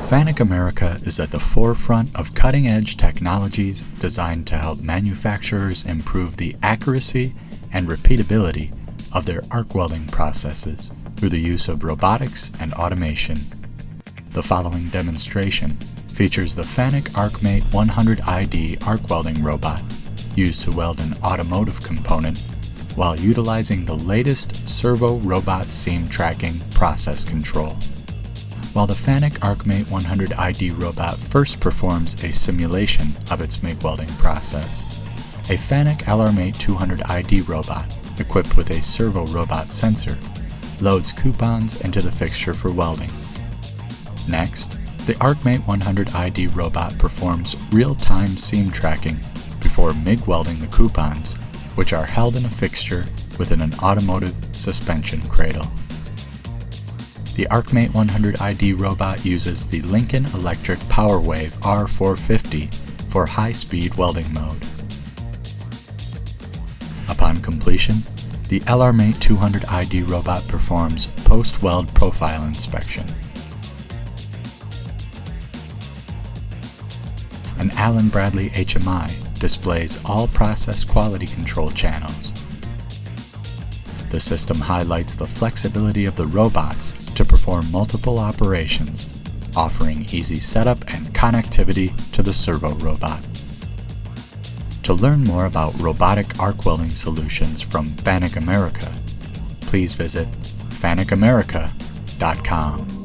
FANUC America is at the forefront of cutting-edge technologies designed to help manufacturers improve the accuracy and repeatability of their arc welding processes through the use of robotics and automation. The following demonstration features the FANUC ARC Mate 100ID arc welding robot used to weld an automotive component while utilizing the latest Servo robot seam tracking process control. While the FANUC ARC Mate 100ID robot first performs a simulation of its MIG welding process, a FANUC LR-Mate 200ID robot equipped with a Servo robot sensor loads coupons into the fixture for welding. Next, the ARC Mate 100ID robot performs real-time seam tracking before MIG welding the coupons, which are held in a fixture within an automotive suspension cradle. The ARC Mate 100ID robot uses the Lincoln Electric PowerWave R450 for high-speed welding mode. Upon completion, the LR-Mate 200ID robot performs post-weld profile inspection. An Allen Bradley HMI displays all process quality control channels. The system highlights the flexibility of the robots to perform multiple operations, offering easy setup and connectivity to the Servo robot. To learn more about robotic arc welding solutions from FANUC America, please visit fanucamerica.com.